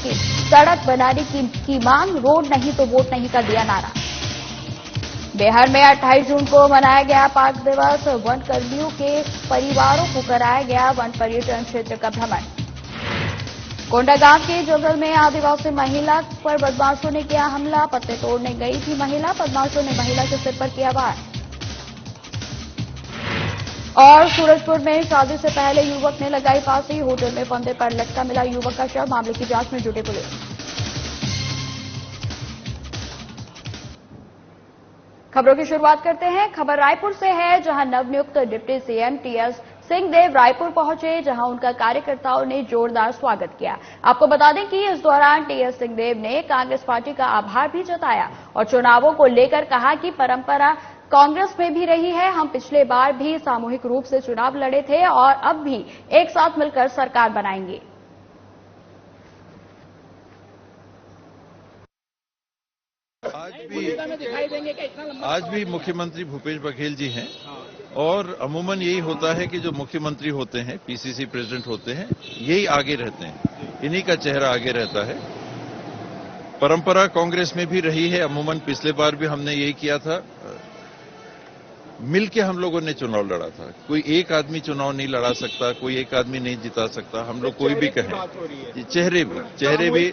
सड़क बनाने की मांग, रोड नहीं तो वोट नहीं का दिया नारा। बिहार में 28 जून को मनाया गया पाक दिवस, वन कर्मियों के परिवारों को कराया गया वन पर्यटन क्षेत्र का भ्रमण। कोंडागांव के जंगल में आदिवासी महिला पर बदमाशों ने किया हमला, पत्ते तोड़ने गई थी महिला, बदमाशों ने महिला के सिर पर किया वार। और सूरजपुर में शादी से पहले युवक ने लगाई फांसी, होटल में फंदे पर लटका मिला युवक का शव, मामले की जांच में जुटी पुलिस। खबरों की शुरुआत करते हैं। खबर रायपुर से है, जहां नवनियुक्त डिप्टी सीएम टीएस सिंहदेव रायपुर पहुंचे, जहां उनका कार्यकर्ताओं ने जोरदार स्वागत किया। आपको बता दें कि इस दौरान टीएस सिंहदेव ने कांग्रेस पार्टी का आभार भी जताया और चुनावों को लेकर कहा कि परंपरा कांग्रेस में भी रही है, हम पिछले बार भी सामूहिक रूप से चुनाव लड़े थे और अब भी एक साथ मिलकर सरकार बनाएंगे। आज भी मुख्यमंत्री भूपेश बघेल जी हैं और अमूमन यही होता है कि जो मुख्यमंत्री होते हैं, पीसीसी प्रेसिडेंट होते हैं, यही आगे रहते हैं, इन्हीं का चेहरा आगे रहता है। परंपरा कांग्रेस में भी रही है, अमूमन पिछले बार भी हमने यही किया था, मिलके हम लोगों ने चुनाव लड़ा था। कोई एक आदमी चुनाव नहीं लड़ा सकता, कोई एक आदमी नहीं जिता सकता, हम लोग कोई भी कहें। चेहरे भी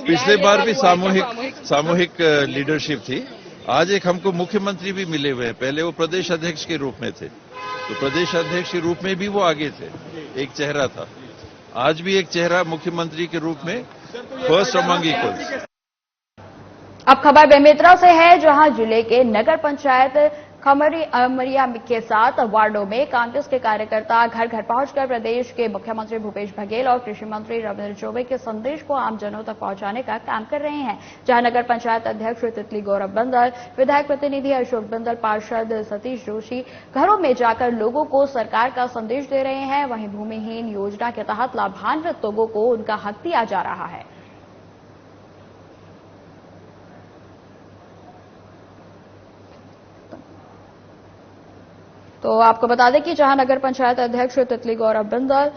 पिछले बार भी सामूहिक लीडरशिप थी। आज एक हमको मुख्यमंत्री भी मिले हुए हैं, पहले वो प्रदेश अध्यक्ष के रूप में थे, तो प्रदेश अध्यक्ष के रूप में भी वो आगे थे, एक चेहरा था। आज भी एक चेहरा मुख्यमंत्री के रूप में, फर्स्ट अमंग इक्वल्स। अब खबर बेमेतरा से है, जहां जिले के नगर पंचायत खमरिया के साथ वार्डों में कांग्रेस के कार्यकर्ता घर घर पहुंचकर प्रदेश के मुख्यमंत्री भूपेश बघेल और कृषि मंत्री रविंद्र चौबे के संदेश को आमजनों तक पहुंचाने का काम कर रहे हैं। जहां नगर पंचायत अध्यक्ष तितली गौरव बंदल, विधायक प्रतिनिधि अशोक बंदल, पार्षद सतीश जोशी घरों में जाकर लोगों को सरकार का संदेश दे रहे हैं। वहीं भूमिहीन योजना के तहत लाभान्वित लोगों को उनका हक दिया जा रहा है। तो आपको बता दें कि जहां नगर पंचायत अध्यक्ष तितली गौरव बिंदल,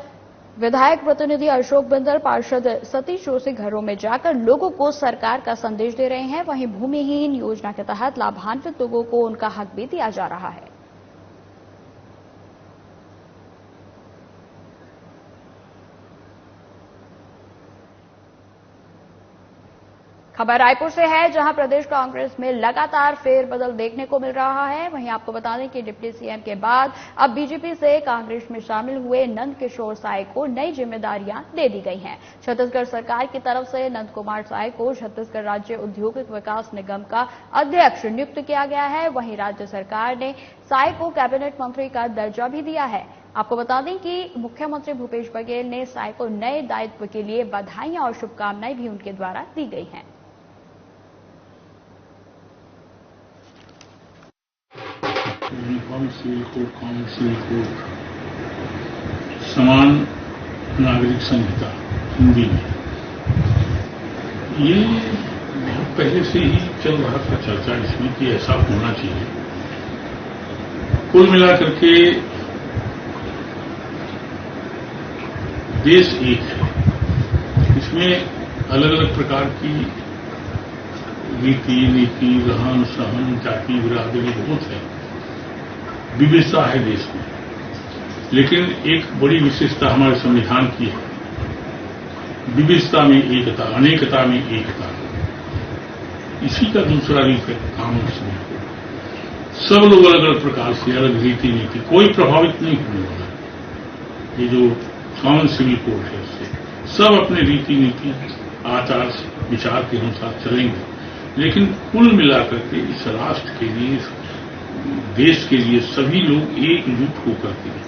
विधायक प्रतिनिधि अशोक बिंदल, पार्षद सतीश जोशी घरों में जाकर लोगों को सरकार का संदेश दे रहे हैं, वहीं भूमिहीन योजना के तहत लाभान्वित लोगों को उनका हक भी दिया जा रहा है। खबर रायपुर से है, जहां प्रदेश कांग्रेस में लगातार फेरबदल देखने को मिल रहा है। वहीं आपको बता दें कि डिप्टी सीएम के बाद अब बीजेपी से कांग्रेस में शामिल हुए नंद किशोर साय को नई जिम्मेदारियां दे दी गई हैं। छत्तीसगढ़ सरकार की तरफ से नंद कुमार साय को छत्तीसगढ़ राज्य औद्योगिक विकास निगम का अध्यक्ष नियुक्त किया गया है। वहीं राज्य सरकार ने साय को कैबिनेट मंत्री का दर्जा भी दिया है। आपको बता दें कि मुख्यमंत्री भूपेश बघेल ने साय को नए दायित्व के लिए बधाइयां और शुभकामनाएं भी उनके द्वारा दी गई हैं। Uniform civil code, common civil code, समान नागरिक संहिता हिंदी में, ये बहुत पहले से ही चल रहा था चर्चा इसमें कि ऐसा होना चाहिए। कुल मिलाकर के देश एक है, इसमें अलग अलग प्रकार की रीति नीति, रहन सहन, जाति बिरादरी बहुत है, विविधता है देश में। लेकिन एक बड़ी विशेषता हमारे संविधान की है, विविधता में एकता, अनेकता में एकता। इसी का दूसरा रूप है कानून सिविल कोड। सब लोग अलग अलग प्रकार से, अलग रीति नीति, कोई प्रभावित नहीं होने वाला। ये जो कॉमन सिविल कोड है, इससे सब अपने रीति नीति, आचार विचार के अनुसार चलेंगे। लेकिन कुल मिलाकर के इस राष्ट्र के लिए, देश के लिए सभी लोग एकजुट होकर के।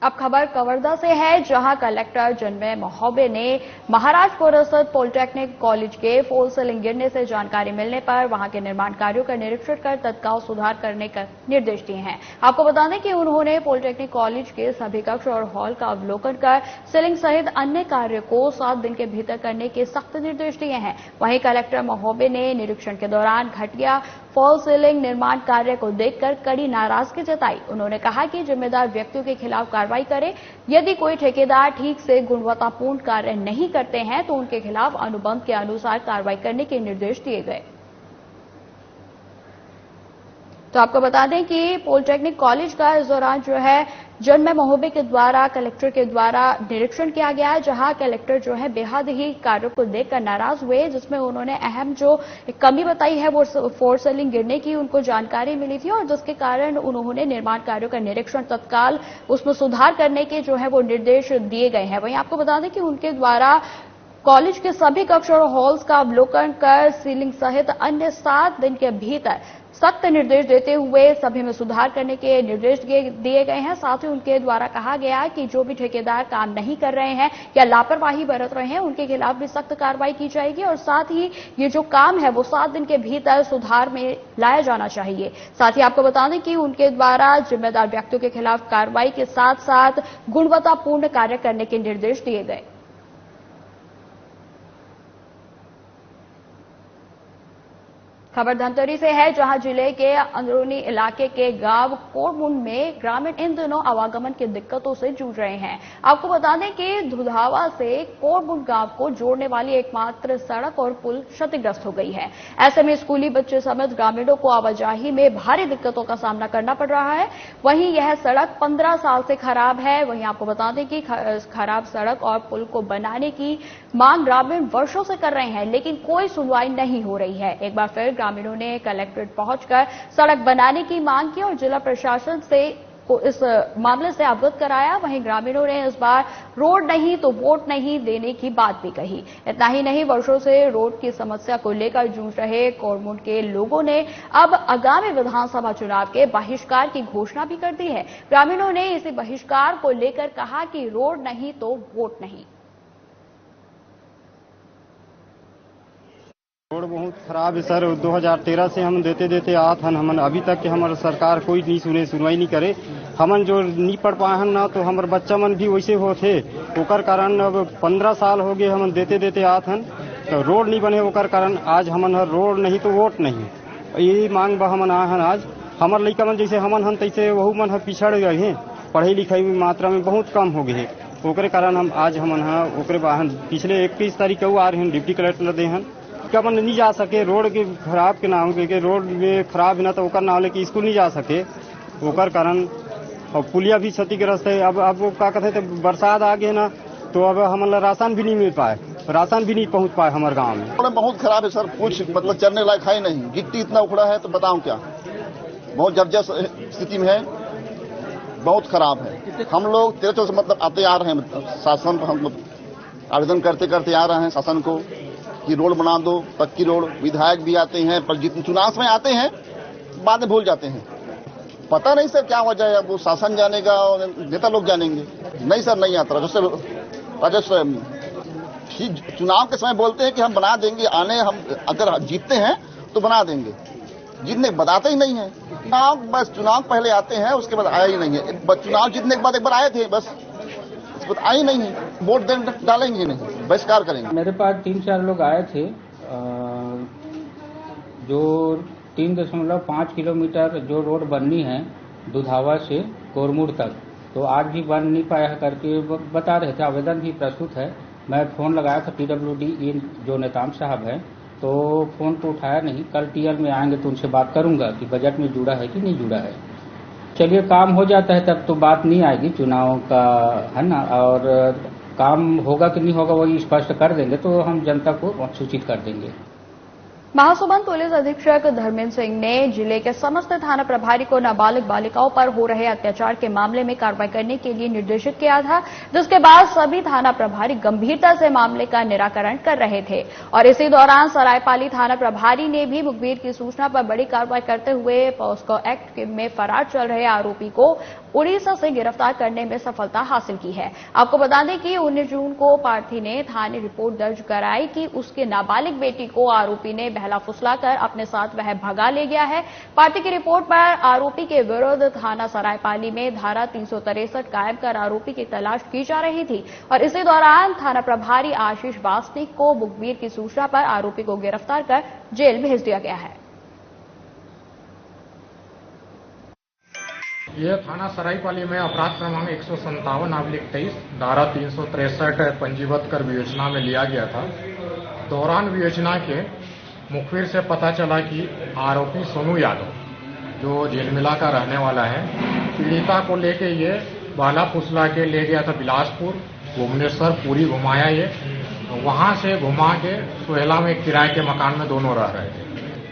अब खबर कवर्धा से है, जहां कलेक्टर जन्मय महोबे ने महाराजपुर स्थित पॉलिटेक्निक कॉलेज के फॉल सीलिंग गिरने से जानकारी मिलने पर वहां के निर्माण कार्यों का निरीक्षण कर तत्काल सुधार करने का निर्देश दिए हैं। आपको बता दें कि उन्होंने पॉलिटेक्निक कॉलेज के सभी कक्ष और हॉल का अवलोकन कर सीलिंग सहित अन्य कार्य को 7 दिन के भीतर करने के सख्त निर्देश दिए हैं। वहीं कलेक्टर महोबे ने निरीक्षण के दौरान घटिया फॉल सीलिंग निर्माण कार्य को देखकर कड़ी नाराजगी जताई। उन्होंने कहा कि जिम्मेदार व्यक्तियों के खिलाफ कार्रवाई करें। यदि कोई ठेकेदार ठीक से गुणवत्तापूर्ण कार्य नहीं करते हैं तो उनके खिलाफ अनुबंध के अनुसार कार्रवाई करने के निर्देश दिए गए। तो आपको बता दें कि पॉलिटेक्निक कॉलेज का इस दौरान जो है जन्मय महोबे के द्वारा कलेक्टर के द्वारा निरीक्षण किया गया है, जहां कलेक्टर जो है बेहद ही कार्यों को देखकर नाराज हुए, जिसमें उन्होंने अहम जो कमी बताई है वो फॉल सीलिंग गिरने की उनको जानकारी मिली थी और जिसके कारण उन्होंने निर्माण कार्यों का निरीक्षण तत्काल उसमें सुधार करने के जो है वो निर्देश दिए गए हैं। वहीं आपको बता दें कि उनके द्वारा कॉलेज के सभी कक्ष और हॉल्स का अवलोकन कर सीलिंग सहित अन्य 7 दिन के भीतर सख्त निर्देश देते हुए सभी में सुधार करने के निर्देश दिए गए हैं। साथ ही उनके द्वारा कहा गया कि जो भी ठेकेदार काम नहीं कर रहे हैं या लापरवाही बरत रहे हैं उनके खिलाफ भी सख्त कार्रवाई की जाएगी और साथ ही ये जो काम है वो 7 दिन के भीतर सुधार में लाया जाना चाहिए। साथ ही आपको बता दें कि उनके द्वारा जिम्मेदार व्यक्तियों के खिलाफ कार्रवाई के साथ साथ गुणवत्तापूर्ण कार्य करने के निर्देश दिए गए। खबर धमतरी से है, जहां जिले के अंदरूनी इलाके के गांव कोरमुंड में ग्रामीण इन दिनों आवागमन की दिक्कतों से जूझ रहे हैं। आपको बता दें कि दुधावा से कोरमुंड गांव को जोड़ने वाली एकमात्र सड़क और पुल क्षतिग्रस्त हो गई है। ऐसे में स्कूली बच्चे समेत ग्रामीणों को आवाजाही में भारी दिक्कतों का सामना करना पड़ रहा है। वहीं यह सड़क 15 साल से खराब है। वहीं आपको बता दें कि खराब सड़क और पुल को बनाने की मांग ग्रामीण वर्षों से कर रहे हैं, लेकिन कोई सुनवाई नहीं हो रही है। एक बार फिर ग्रामीणों ने कलेक्ट्रेट पहुंचकर सड़क बनाने की मांग की और जिला प्रशासन से इस मामले से अवगत कराया। वहीं ग्रामीणों ने इस बार रोड नहीं तो वोट नहीं देने की बात भी कही। इतना ही नहीं, वर्षों से रोड की समस्या को लेकर जूझ रहे कोरमुंड के लोगों ने अब आगामी विधानसभा चुनाव के बहिष्कार की घोषणा भी कर दी है। ग्रामीणों ने इसी बहिष्कार को लेकर कहा कि रोड नहीं तो वोट नहीं। रोड बहुत खराब है सर। 2013 से हम देते आत हन, हमन अभी तक के हमारे सरकार कोई नहीं सुनवाई नहीं करे। हमन जो नहीं पढ़ पाए हन ना तो हमारे बच्चा मन भी वैसे होते, ओकर कारण अब 15 साल हो गए हमन देते आत हन, तो रोड नहीं बने ओकर कारण आज हमन रोड नहीं तो वोट नहीं, यही मांग बा हमन आए हन। आज हमारे लड़का मन जैसे हमन हन तैसे वहू मन पिछड़ गए हैं, पढ़ाई लिखाई में मात्रा में बहुत कम हो गए, ओकरे कारण हम आज हमन ओकरे बाहन पिछले 21 तारीख को आ रहे हैं डिप्टी कलेक्टर दे हन क्या मन नहीं जा सके रोड के खराब के नाम के रोड में खराब है ना तो ओकर नाम लेके स्कूल नहीं जा सके, ओकर कारण और पुलिया भी क्षतिग्रस्त है। अब क्या कहते हैं तो बरसात आ गए ना तो अब हमारा राशन भी नहीं मिल पाए, राशन भी नहीं पहुंच पाए हमारे गांव में। रोड बहुत खराब है सर, कुछ मतलब चलने लायक है नहीं, गिट्टी इतना उखड़ा है तो बताऊं क्या, बहुत जबरदस्त स्थिति में है, बहुत खराब है। हम लोग 13 से मतलब आते आ रहे हैं, शासन हम लोग आवेदन करते आ रहे हैं शासन को कि रोड बना दो, पक्की रोड। विधायक भी आते हैं पर जितने चुनाव में आते हैं बाद में भूल जाते हैं। पता नहीं सर क्या वजह है, वो शासन जानेगा और नेता लोग जानेंगे। नहीं सर नहीं आता राजस्व ठीक चुनाव के समय बोलते हैं कि हम बना देंगे, आने हम अगर जीतते हैं तो बना देंगे, जीतने बताते ही नहीं है। बस चुनाव पहले आते हैं उसके बाद आया ही नहीं है। चुनाव जीतने के बाद एक बार आए थे बस आई नहीं है, वोट डालेंगे नहीं, बहिष्कार करेंगे। मेरे पास 3-4 लोग आए थे जो 3.5 किलोमीटर जो रोड बननी है दुधावा से कोरमुंड तक, तो आज भी बन नहीं पाया करके बता रहे थे। आवेदन भी प्रस्तुत है। मैं फोन लगाया था PWD जो नेताम साहब है, तो फोन को उठाया नहीं। कल TL में आएंगे तो उनसे बात करूंगा कि बजट में जुड़ा है कि नहीं जुड़ा है। चलिए काम हो जाता है तब तो बात नहीं आएगी चुनाव का, है ना, और काम होगा कि नहीं होगा वही स्पष्ट कर देंगे तो हम जनता को सूचित कर देंगे। महासुबंद पुलिस अधीक्षक धर्मेंद्र सिंह ने जिले के समस्त थाना प्रभारी को नाबालिग बालिकाओं पर हो रहे अत्याचार के मामले में कार्रवाई करने के लिए निर्देशित किया था, जिसके बाद सभी थाना प्रभारी गंभीरता से मामले का निराकरण कर रहे थे। और इसी दौरान सरायपाली थाना प्रभारी ने भी मुखबिर की सूचना पर बड़ी कार्रवाई करते हुए पॉस्को एक्ट में फरार चल रहे आरोपी को उड़ीसा से गिरफ्तार करने में सफलता हासिल की है। आपको बता दें कि 19 जून को पार्थी ने थाने रिपोर्ट दर्ज कराई कि उसके नाबालिग बेटी को आरोपी ने बहला फुसलाकर अपने साथ वह भगा ले गया है। पार्टी की रिपोर्ट पर आरोपी के विरुद्ध थाना सरायपाली में धारा 363 कायम कर आरोपी की तलाश की जा रही थी। और इसी दौरान थाना प्रभारी आशीष वासनिक को मुखबिर की सूचना पर आरोपी को गिरफ्तार कर जेल भेज दिया गया है। ये थाना सरायपाली में अपराध क्रमांक 157/23 धारा 363 पंजीबद्ध कर विवेचना में लिया गया था। दौरान विवेचना के मुखबिर से पता चला कि आरोपी सोनू यादव, जो झिलमिला का रहने वाला है, पीड़िता को लेके ये बाला फुसला के ले गया था बिलासपुर, भुवनेश्वर, पूरी घुमाया। ये वहां से घुमा के सोहेला में किराए के मकान में दोनों रह रहे थे।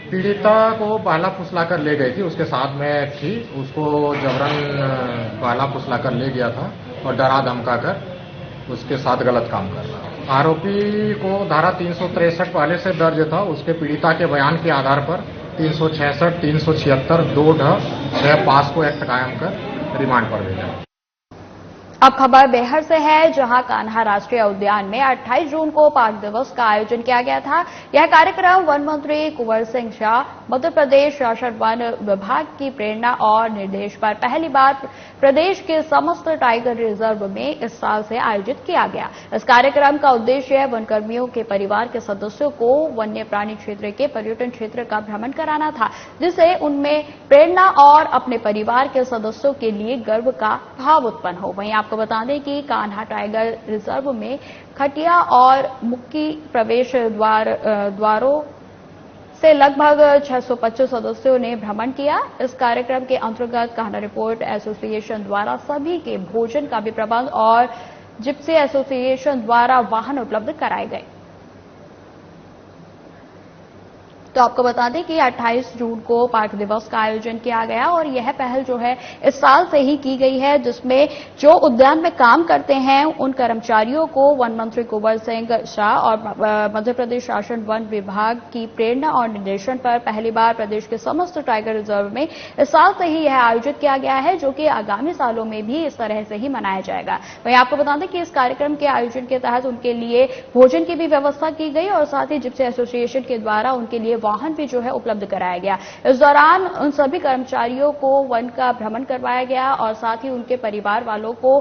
पीड़िता को बाला फुसला कर ले गई थी, उसके साथ में थी, उसको जबरन बाला फुसला कर ले गया था और डरा धमका कर उसके साथ गलत काम कर रहा। आरोपी को धारा 363 पहले से दर्ज था। उसके पीड़िता के बयान के आधार पर 366, 376, 2/6 को एक्ट कायम कर रिमांड पर भेजा। अब खबर बेहर से है, जहां कान्हा राष्ट्रीय उद्यान में 28 जून को पार्क दिवस का आयोजन किया गया था। यह कार्यक्रम वन मंत्री कुंवर सिंह शाह, मध्य प्रदेश शासन वन विभाग की प्रेरणा और निर्देश पर पहली बार प्रदेश के समस्त टाइगर रिजर्व में इस साल से आयोजित किया गया। इस कार्यक्रम का उद्देश्य वनकर्मियों के परिवार के सदस्यों को वन्य प्राणी क्षेत्र के पर्यटन क्षेत्र का भ्रमण कराना था, जिससे उनमें प्रेरणा और अपने परिवार के सदस्यों के लिए गर्व का भाव उत्पन्न हो। वहीं आपको बता दें कि कान्हा टाइगर रिजर्व में खटिया और मुक्की प्रवेश द्वारों से लगभग 625 सदस्यों ने भ्रमण किया। इस कार्यक्रम के अंतर्गत कान्हा रिपोर्ट एसोसिएशन द्वारा सभी के भोजन का भी प्रबंध और जिप्सी एसोसिएशन द्वारा वाहन उपलब्ध कराए गए। तो आपको बता दें कि 28 जून को पार्क दिवस का आयोजन किया गया और यह पहल जो है इस साल से ही की गई है, जिसमें जो उद्यान में काम करते हैं उन कर्मचारियों को वन मंत्री कुंवर सिंह शाह और मध्य प्रदेश शासन वन विभाग की प्रेरणा और निर्देशन पर पहली बार प्रदेश के समस्त टाइगर रिजर्व में इस साल से ही यह आयोजित किया गया है, जो कि आगामी सालों में भी इस तरह से ही मनाया जाएगा। वहीं आपको बता दें कि इस कार्यक्रम के आयोजन के तहत उनके लिए भोजन की भी व्यवस्था की गई और साथ ही जिप्सी एसोसिएशन के द्वारा उनके लिए वाहन भी जो है उपलब्ध कराया गया। इस दौरान उन सभी कर्मचारियों को वन का भ्रमण करवाया गया और साथ ही उनके परिवार वालों को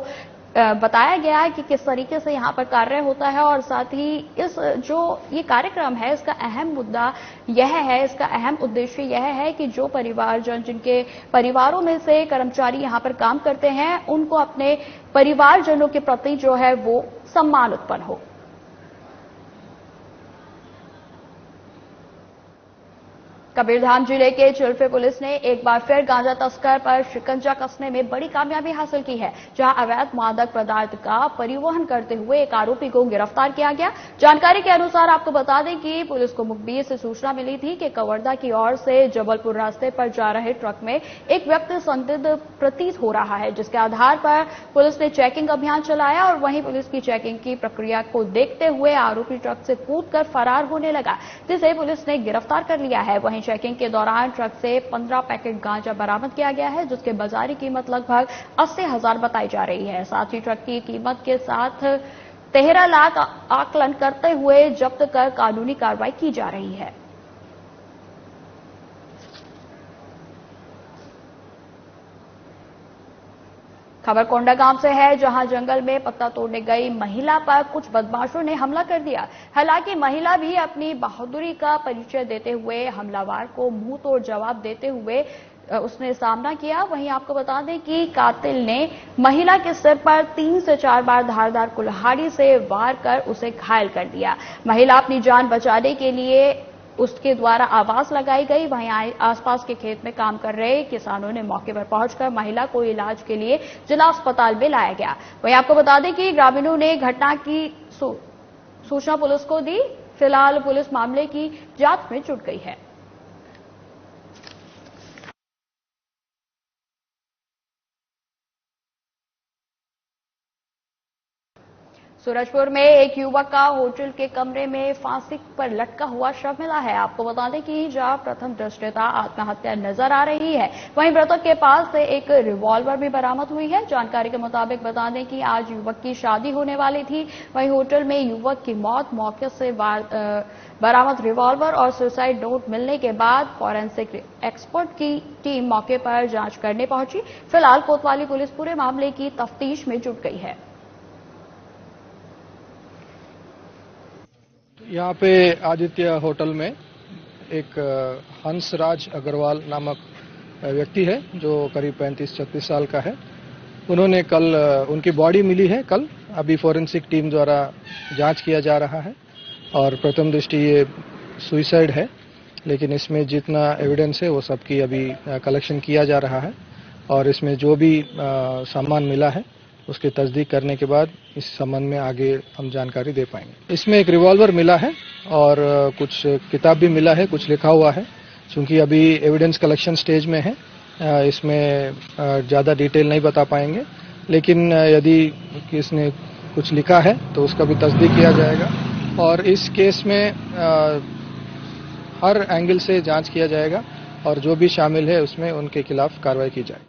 बताया गया कि किस तरीके से यहां पर कार्य होता है और साथ ही इस जो ये कार्यक्रम है इसका अहम मुद्दा यह है, इसका अहम उद्देश्य यह है कि जो परिवारजन जिनके परिवारों में से कर्मचारी यहां पर काम करते हैं उनको अपने परिवारजनों के प्रति जो है वो सम्मान उत्पन्न हो। कबीरधाम जिले के चिल्फे पुलिस ने एक बार फिर गांजा तस्कर पर शिकंजा कसने में बड़ी कामयाबी हासिल की है, जहां अवैध मादक पदार्थ का परिवहन करते हुए एक आरोपी को गिरफ्तार किया गया। जानकारी के अनुसार आपको बता दें कि पुलिस को मुखबिर से सूचना मिली थी कि कवर्धा की ओर से जबलपुर रास्ते पर जा रहे ट्रक में एक व्यक्ति संदिग्ध प्रतीत हो रहा है, जिसके आधार पर पुलिस ने चेकिंग अभियान चलाया और वहीं पुलिस की चेकिंग की प्रक्रिया को देखते हुए आरोपी ट्रक से कूदकर फरार होने लगा, जिसे पुलिस ने गिरफ्तार कर लिया है। वहीं चेकिंग के दौरान ट्रक से 15 पैकेट गांजा बरामद किया गया है, जिसके बाजारी कीमत लगभग 80,000 बताई जा रही है। साथ ही ट्रक की कीमत के साथ 13 लाख आकलन करते हुए जब्त कर कानूनी कार्रवाई की जा रही है। खबर कोंडागांव से है, जहां जंगल में पत्ता तोड़ने गई महिला पर कुछ बदमाशों ने हमला कर दिया। हालांकि महिला भी अपनी बहादुरी का परिचय देते हुए हमलावर को मुंह तोड़ जवाब देते हुए उसने सामना किया। वहीं आपको बता दें कि कातिल ने महिला के सिर पर 3 से 4 बार धारदार कुल्हाड़ी से वार कर उसे घायल कर दिया। महिला अपनी जान बचाने के लिए उसके द्वारा आवाज लगाई गई। वहीं आसपास के खेत में काम कर रहे किसानों ने मौके पर पहुंचकर महिला को इलाज के लिए जिला अस्पताल में लाया गया। वहीं आपको बता दें कि ग्रामीणों ने घटना की सूचना पुलिस को दी। फिलहाल पुलिस मामले की जांच में जुट गई है। सूरजपुर में एक युवक का होटल के कमरे में फांसी पर लटका हुआ शव मिला है। आपको बता दें कि जहां प्रथम दृष्टया आत्महत्या नजर आ रही है, वहीं मृतक के पास से एक रिवॉल्वर भी बरामद हुई है। जानकारी के मुताबिक बता दें कि आज युवक की शादी होने वाली थी। वहीं होटल में युवक की मौके से बरामद रिवॉल्वर और सुसाइड नोट मिलने के बाद फॉरेंसिक एक्सपर्ट की टीम मौके पर जांच करने पहुंची। फिलहाल कोतवाली पुलिस पूरे मामले की तफ्तीश में जुट गई है। यहाँ पे आदित्य होटल में एक हंसराज अग्रवाल नामक व्यक्ति है जो करीब 35-36 साल का है। उन्होंने कल उनकी बॉडी मिली है कल, अभी फोरेंसिक टीम द्वारा जांच किया जा रहा है और प्रथम दृष्टि ये सुइसाइड है, लेकिन इसमें जितना एविडेंस है वो सबकी अभी कलेक्शन किया जा रहा है और इसमें जो भी सामान मिला है उसकी तस्दीक करने के बाद इस संबंध में आगे हम जानकारी दे पाएंगे। इसमें एक रिवॉल्वर मिला है और कुछ किताब भी मिला है, कुछ लिखा हुआ है। चूंकि अभी एविडेंस कलेक्शन स्टेज में है, इसमें ज़्यादा डिटेल नहीं बता पाएंगे, लेकिन यदि किसने कुछ लिखा है तो उसका भी तस्दीक किया जाएगा और इस केस में हर एंगल से जांच किया जाएगा और जो भी शामिल है उसमें उनके खिलाफ कार्रवाई की जाए।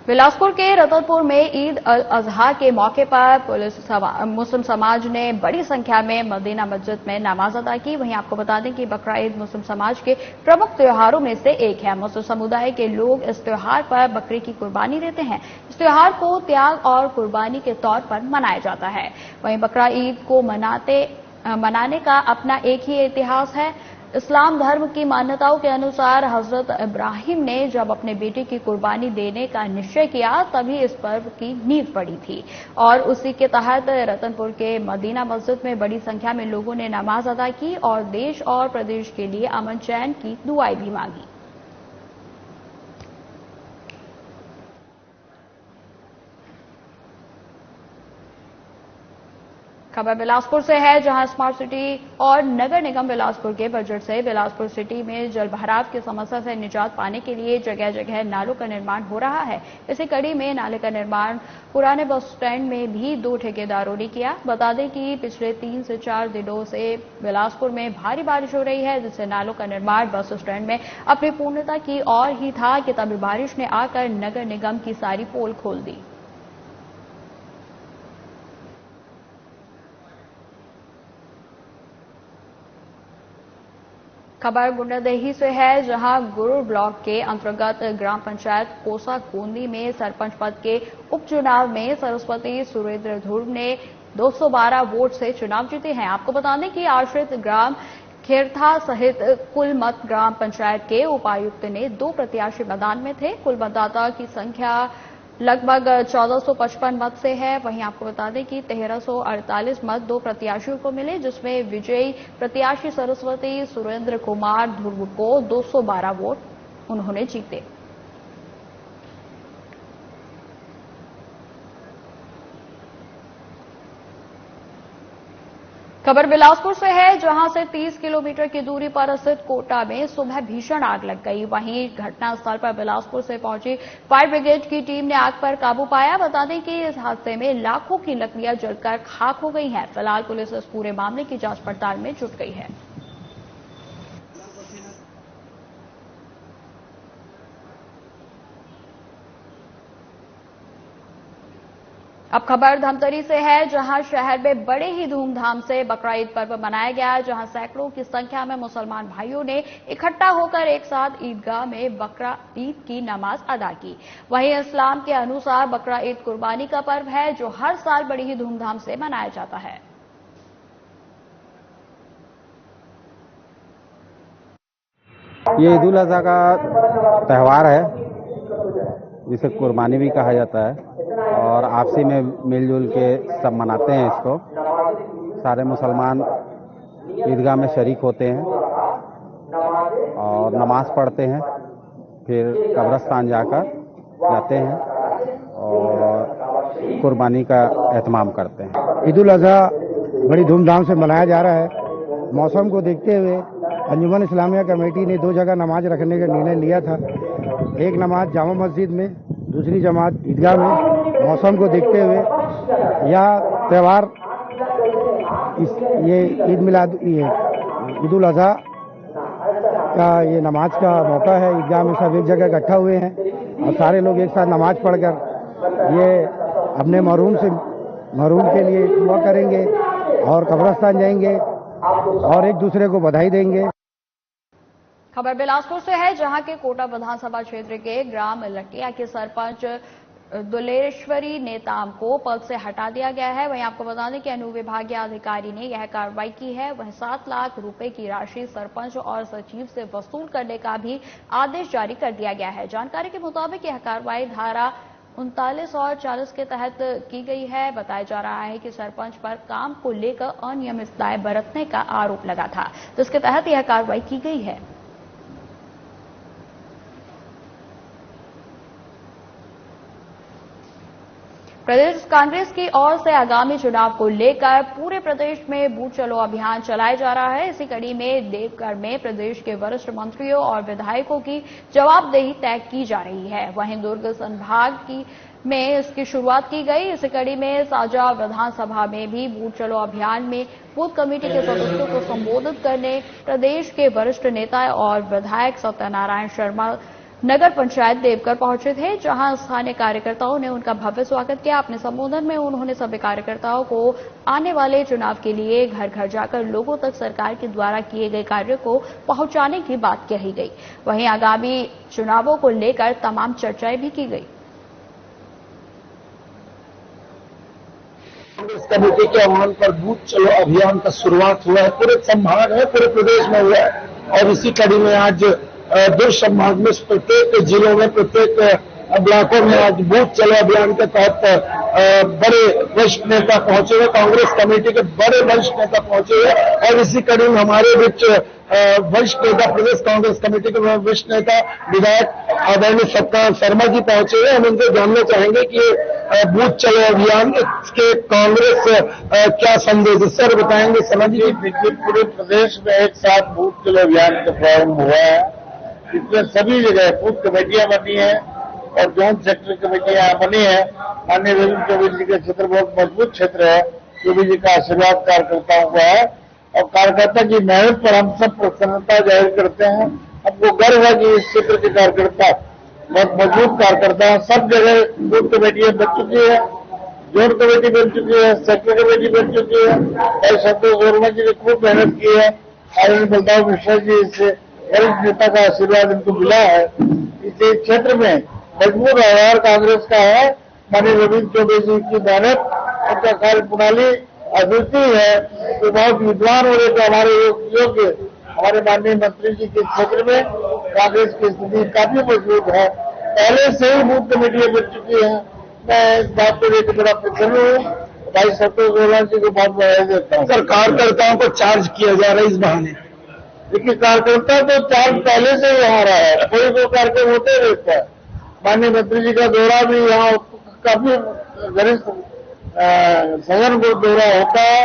बिलासपुर के रतनपुर में ईद अल अजहा के मौके पर मुस्लिम समाज ने बड़ी संख्या में मदीना मस्जिद में नमाज अदा की। वहीं आपको बता दें कि बकरा ईद मुस्लिम समाज के प्रमुख त्योहारों में से एक है। मुस्लिम समुदाय के लोग इस त्योहार पर बकरे की कुर्बानी देते हैं। इस त्योहार को त्याग और कुर्बानी के तौर पर मनाया जाता है। वहीं बकरा ईद को मनाने का अपना एक ही इतिहास है। इस्लाम धर्म की मान्यताओं के अनुसार हजरत इब्राहिम ने जब अपने बेटे की कुर्बानी देने का निश्चय किया तभी इस पर्व की नींव पड़ी थी और उसी के तहत रतनपुर के मदीना मस्जिद में बड़ी संख्या में लोगों ने नमाज अदा की और देश और प्रदेश के लिए अमन चैन की दुआएं भी मांगी। खबर बिलासपुर से है, जहां स्मार्ट सिटी और नगर निगम बिलासपुर के बजट से बिलासपुर सिटी में जलभराव की समस्या से निजात पाने के लिए जगह जगह नालों का निर्माण हो रहा है। इसी कड़ी में नाले का निर्माण पुराने बस स्टैंड में भी 2 ठेकेदारों ने किया। बता दें कि पिछले 3 से 4 दिनों से बिलासपुर में भारी बारिश हो रही है, जिससे नालों का निर्माण बस स्टैंड में अपनी पूर्णता की ओर ही था कि तभी बारिश ने आकर नगर निगम की सारी पोल खोल दी। खबर गुंडादेही से है, जहां गुरुर ब्लॉक के अंतर्गत ग्राम पंचायत कोसा कोंदी में सरपंच पद के उपचुनाव में सरस्वती सुरेंद्र ध्रुव ने 212 वोट से चुनाव जीते हैं। आपको बता दें कि आश्रित ग्राम खेरथा सहित कुल मत ग्राम पंचायत के उपायुक्त ने 2 प्रत्याशी मैदान में थे। कुल मतदाता की संख्या लगभग 1455 मत से है। वहीं आपको बता दें कि 1348 मत 2 प्रत्याशियों को मिले, जिसमें विजयी प्रत्याशी सरस्वती सुरेंद्र कुमार ध्रुव को 212 वोट उन्होंने जीते। खबर बिलासपुर से है, जहां से 30 किलोमीटर की दूरी पर स्थित कोटा में सुबह भीषण आग लग गई। वहीं घटनास्थल पर बिलासपुर से पहुंची फायर ब्रिगेड की टीम ने आग पर काबू पाया। बता दें कि इस हादसे में लाखों की लकड़ियां जलकर खाक हो गई हैं। फिलहाल पुलिस इस पूरे मामले की जांच पड़ताल में जुट गई है। अब खबर धमतरी से है, जहां शहर में बड़े ही धूमधाम से बकरा ईद पर्व मनाया गया, जहां सैकड़ों की संख्या में मुसलमान भाइयों ने इकट्ठा होकर एक साथ ईदगाह में बकरा ईद की नमाज अदा की। वहीं इस्लाम के अनुसार बकरा ईद कुर्बानी का पर्व है, जो हर साल बड़ी ही धूमधाम से मनाया जाता है। ये ईद उल अज़हा का त्यौहार है, जिसे कुर्बानी भी कहा जाता है और आपसी में मिलजुल के सब मनाते हैं इसको। सारे मुसलमान ईदगाह में शरीक होते हैं और नमाज पढ़ते हैं, फिर कब्रिस्तान जाकर जाते हैं और कुर्बानी का एहतमाम करते हैं। ईद उल अज़हा बड़ी धूमधाम से मनाया जा रहा है। मौसम को देखते हुए अंजुमन इस्लामिया कमेटी ने 2 जगह नमाज रखने का निर्णय लिया था, एक नमाज जामा मस्जिद में, दूसरी जमात ईदगाह में। मौसम को देखते हुए यह त्यौहार ये ईद उल अज़हा का ये नमाज का मौका है। ईदगाह में सब एक जगह इकट्ठा हुए हैं और सारे लोग एक साथ नमाज पढ़कर ये अपने मरहूम के लिए दुआ करेंगे और कब्रिस्तान जाएंगे और एक दूसरे को बधाई देंगे। खबर बिलासपुर से है, जहां के कोटा विधानसभा क्षेत्र के ग्राम लटिया के सरपंच दुलेश्वरी नेताम को पद से हटा दिया गया है। वहीं आपको बता दें कि अनुविभागीय अधिकारी ने यह कार्रवाई की है। वहीं 7 लाख रुपए की राशि सरपंच और सचिव से वसूल करने का भी आदेश जारी कर दिया गया है। जानकारी के मुताबिक यह कार्रवाई धारा 39 और 40 के तहत की गई है। बताया जा रहा है कि सरपंच पर काम को लेकर अनियमितताएं बरतने का आरोप लगा था, जिसके तहत यह कार्रवाई की गई है। प्रदेश कांग्रेस की ओर से आगामी चुनाव को लेकर पूरे प्रदेश में बूथ चलो अभियान चलाया जा रहा है। इसी कड़ी में देवघर में प्रदेश के वरिष्ठ मंत्रियों और विधायकों की जवाबदेही तय की जा रही है। वहीं दुर्ग संभाग में इसकी शुरुआत की गई। इसी कड़ी में साजा विधानसभा में भी बूथ चलो अभियान में बूथ कमेटी के सदस्यों को संबोधित करने प्रदेश के वरिष्ठ नेता और विधायक सत्यनारायण शर्मा नगर पंचायत देवघर पहुंचे थे, जहां स्थानीय कार्यकर्ताओं ने उनका भव्य स्वागत किया। अपने संबोधन में उन्होंने सभी कार्यकर्ताओं को आने वाले चुनाव के लिए घर घर जाकर लोगों तक सरकार के द्वारा किए गए कार्यों को पहुंचाने की बात कही गई। वहीं आगामी चुनावों को लेकर तमाम चर्चाएं भी की गई। कांग्रेस कमेटी के आह्वान पर बूथ चलो अभियान का शुरुआत हुआ है। पूरे संभाग है, पूरे प्रदेश में हुआ है और इसी कड़ी में आज दुर्ग संभाग में प्रत्येक जिलों में, प्रत्येक ब्लॉकों में आज बूथ चलो अभियान के तहत बड़े वरिष्ठ नेता पहुंचे हुए, कांग्रेस कमेटी के बड़े वरिष्ठ नेता पहुंचे हुए और इसी कड़ी में हमारे बीच वरिष्ठ नेता, प्रदेश कांग्रेस कमेटी के वरिष्ठ नेता विधायक आदरणीय सत्यनारायण शर्मा जी पहुंचे हुए। हम उनसे जानना चाहेंगे कि बूथ चलो अभियान के कांग्रेस क्या संदेश है, सर बताएंगे। समझ जी, पूरे प्रदेश में एक साथ बूथ चलो अभियान का प्रारंभ हुआ है। इसमें सभी जगह बूथ कमेटियां बनी है और जोन सेक्टर कमेटियां बनी है। माननीय रविंद्र चौबे जी का क्षेत्र बहुत मजबूत क्षेत्र है। चौबे जी का आशीर्वाद कार्यकर्ताओं का है और कार्यकर्ता की मेहनत पर हम सब प्रसन्नता जाहिर करते हैं। हमको गर्व है कि इस क्षेत्र के कार्यकर्ता बहुत मजबूत कार्यकर्ता है। सब जगह बूथ कमेटियां बन चुकी है, जोन कमेटी बन चुकी है, सेक्टर कमेटी बन चुकी है और संतोष वर्मा जी ने खूब मेहनत की है। आदरणीय बलदाव मिश्रा जी से वरिष्ठ नेता का आशीर्वाद इनको मिला है। इस क्षेत्र में मजबूत आधार कांग्रेस का है। माननीय रविंद्र चौबे जी की मेहनत, उनका कार्य प्रणाली अद्वितीय है। तो बहुत विद्वान और एक हमारे योग्य हमारे माननीय मंत्री जी के क्षेत्र में कांग्रेस की स्थिति काफी मजबूत है। पहले से ही बूथ कमेटियां बन चुकी है। मैं इस बात को लेकर बड़ा प्रसन्न हूँ। भाई संतोष वर्मा जी को बहुत बधाई देता हूँ। सर, कार्यकर्ताओं को चार्ज किया जा रहा है इस बहाने। देखिए, कार्यकर्ता तो चार्ज पहले से ही आ रहा है, कोई कार्यक्रम होते रहता है। माननीय मंत्री जी का दौरा भी यहाँ काफी वरिष्ठ सघन को दौरा होता है।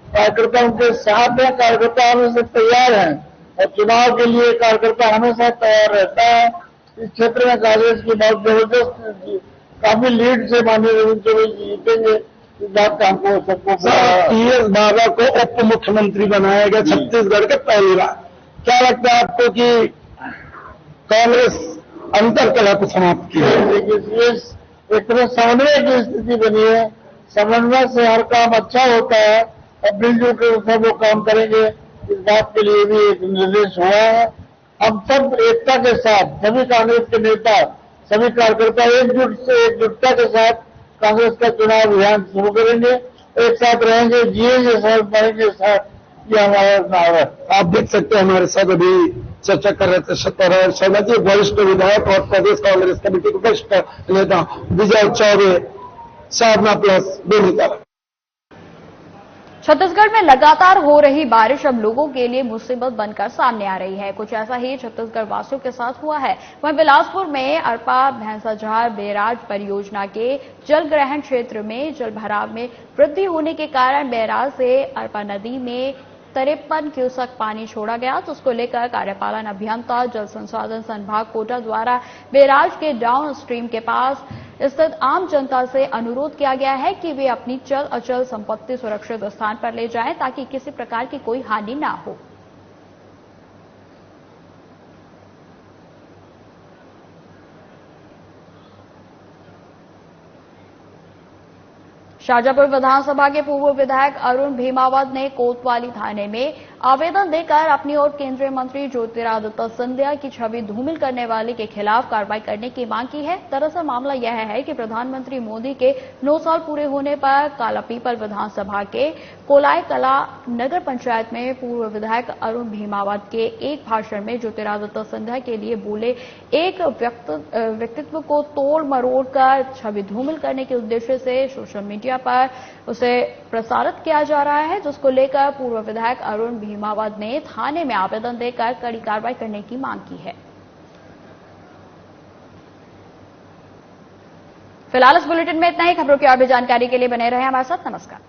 कार्यकर्ता उनके साथ है, कार्यकर्ता हमेशा तैयार हैं और चुनाव के लिए कार्यकर्ता हमेशा तैयार रहता है। इस क्षेत्र में कांग्रेस की बहुत जबरदस्त काफी लीड से माननीय रविंद्र चौबे जी जीतेंगे। इस बात का हमको सबको टीएस बाबा को उप मुख्यमंत्री बनाया गया छत्तीसगढ़ के पहली बार। क्या लगता है आपको कि कांग्रेस अंतर कला को समाप्त की है? देखिए, एक तरह समन्वय की स्थिति बनी है। समन्वय से हर काम अच्छा होता है और मिलजुल कर सब वो काम करेंगे। इस बात के लिए भी एक निर्देश हुआ है। हम सब एकता के साथ, सभी कांग्रेस के नेता, सभी कार्यकर्ता एकजुटता के साथ कांग्रेस का चुनाव अभियान शुरू करेंगे। एक साथ रहेंगे, जिएंगे साथ, मरेंगे साथ। ये हमारा नारा है। आप देख सकते हैं हमारे साथ अभी चर्चा कर रहे थे सत्यनारायण शर्मा जी, वरिष्ठ विधायक और प्रदेश कांग्रेस कमेटी के वरिष्ठ नेता विजय चौबे, साधना प्लस बेनीताल। छत्तीसगढ़ में लगातार हो रही बारिश अब लोगों के लिए मुसीबत बनकर सामने आ रही है। कुछ ऐसा ही छत्तीसगढ़ वासियों के साथ हुआ है। वहीं बिलासपुर में अरपा भैंसाझार बैराज परियोजना के जलग्रहण क्षेत्र में जलभराव में वृद्धि होने के कारण बैराज से अरपा नदी में 53 क्यूसेक पानी छोड़ा गया, तो उसको लेकर कार्यपालन अभियंता जल संसाधन संभाग कोटा द्वारा बैराज के डाउन स्ट्रीम के पास स्थित आम जनता से अनुरोध किया गया है कि वे अपनी चल अचल संपत्ति सुरक्षित स्थान पर ले जाएं ताकि किसी प्रकार की कोई हानि ना हो। शाजापुर विधानसभा के पूर्व विधायक अरुण भीमावत ने कोतवाली थाने में आवेदन देकर अपनी ओर केंद्रीय मंत्री ज्योतिरादित्य सिंधिया की छवि धूमिल करने वाले के खिलाफ कार्रवाई करने की मांग की है। दरअसल मामला यह है कि प्रधानमंत्री मोदी के 9 साल पूरे होने पर कालापीपल विधानसभा के कोलाई कला नगर पंचायत में पूर्व विधायक अरुण भीमावत के एक भाषण में ज्योतिरादित्य सिंधिया के लिए बोले एक व्यक्तित्व को तोड़ मरोड़ कर छवि धूमिल करने के उद्देश्य से सोशल मीडिया पर उसे प्रसारित किया जा रहा है, जिसको लेकर पूर्व विधायक अरुण भीमावत ने थाने में आवेदन देकर कड़ी कार्रवाई करने की मांग की है। फिलहाल इस बुलेटिन में इतना ही। खबरों की और भी जानकारी के लिए बने रहे हमारे साथ। नमस्कार।